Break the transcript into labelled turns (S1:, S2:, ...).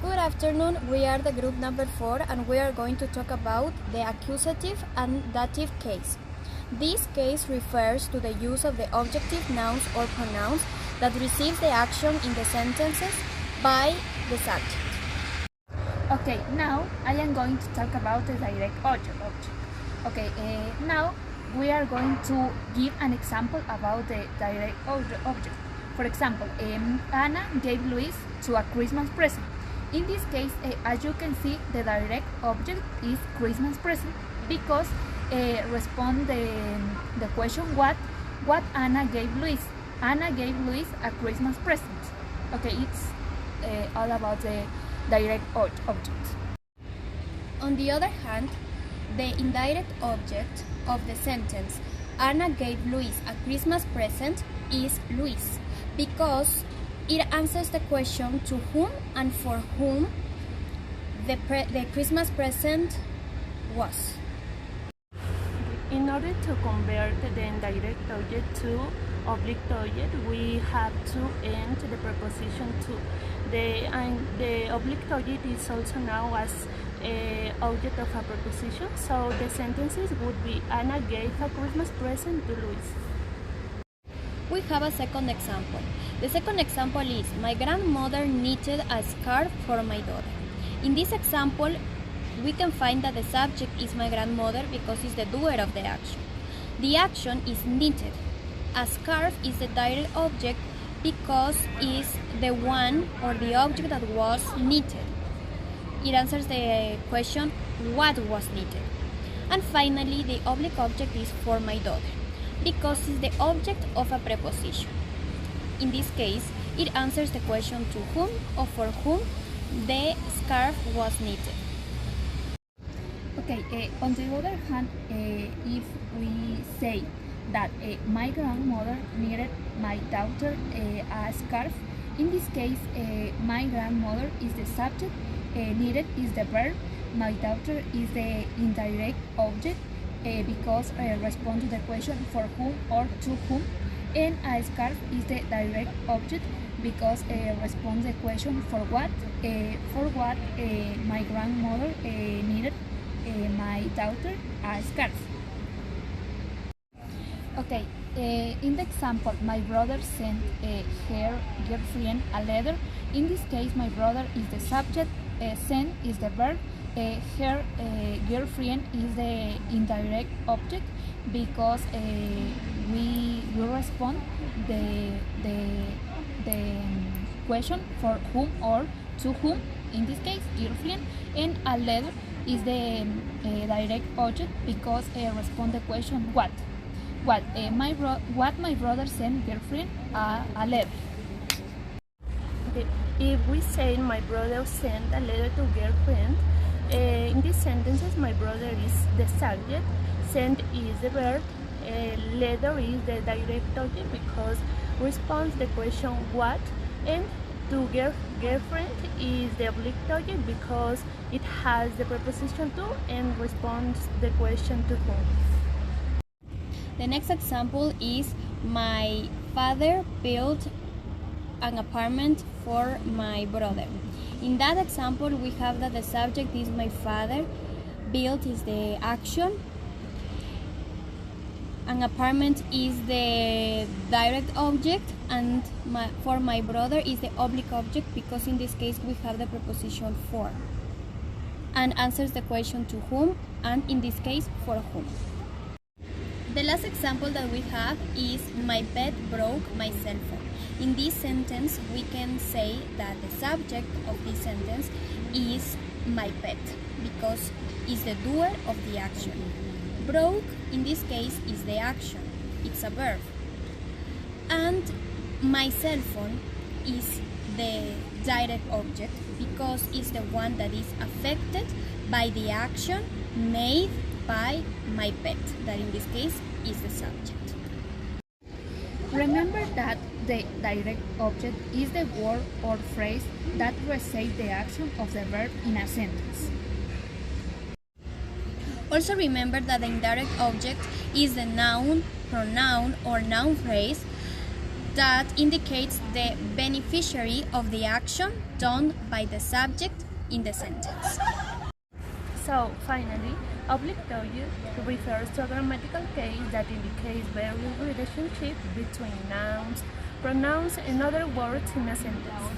S1: Good afternoon, we are the group number 4 and we are going to talk about the accusative and dative case. This case refers to the use of the objective nouns or pronouns that receive the action in the sentences by the subject.
S2: Okay, now I am going to talk about the direct object. Okay, now we are going to give an example about the direct object. For example, Anna gave Luis to a Christmas present. In this case, as you can see, the direct object is Christmas present because respond the question what Anna gave Luis. Anna gave Luis a Christmas present. Okay, it's all about the direct object.
S1: On the other hand, the indirect object of the sentence Anna gave Luis a Christmas present is Luis because it answers the question to whom and for whom the Christmas present was.
S3: In order to convert the indirect object to oblique object, we have to end the preposition to. The oblique object is also known as object of a preposition, so the sentences would be Anna gave a Christmas present to Luis.
S1: We have a second example. The second example is, my grandmother knitted a scarf for my daughter. In this example, we can find that the subject is my grandmother because it's the doer of the action. The action is knitted. A scarf is the direct object because it's the one or the object that was knitted. It answers the question, what was knitted? And finally, the oblique object is for my daughter because it's the object of a preposition. In this case, it answers the question to whom or for whom the scarf was knitted.
S2: Okay, on the other hand, if we say that my grandmother knitted my daughter a scarf, in this case, my grandmother is the subject, knitted is the verb, my daughter is the indirect object because respond to the question for whom or to whom, and a scarf is the direct object because responds the question for what my grandmother knitted my daughter a scarf. Okay, in the example, my brother sent her girlfriend a letter. In this case, my brother is the subject, send is the verb, her girlfriend is the indirect object because we will respond the question for whom or to whom, in this case girlfriend, and a letter is the direct object because respond the question what my brother sent girlfriend a letter.
S3: Okay. If we say my brother sent a letter to girlfriend, in these sentences my brother is the subject, send is the verb, letter is the direct object because responds the question what, and to girlfriend is the oblique object because it has the preposition to and responds the question to whom.
S1: The next example is, my father built an apartment for my brother. In that example, we have that the subject is my father, built is the action, an apartment is the direct object, and for my brother is the oblique object because in this case we have the preposition for, and answers the question to whom, and in this case for whom. The last example that we have is, my pet broke my cell phone. In this sentence, we can say that the subject of this sentence is my pet because it's the doer of the action. Broke, in this case, is the action. It's a verb. And my cell phone is the direct object because it's the one that is affected by the action made by my pet, that in this case is the subject.
S2: Remember that the direct object is the word or phrase that receives the action of the verb in a sentence.
S1: Also remember that the indirect object is the noun, pronoun, or noun phrase that indicates the beneficiary of the action done by the subject in the sentence.
S3: So, finally, oblique object refers to a grammatical case that indicates various relationships between nouns, pronouns, and other words in a sentence.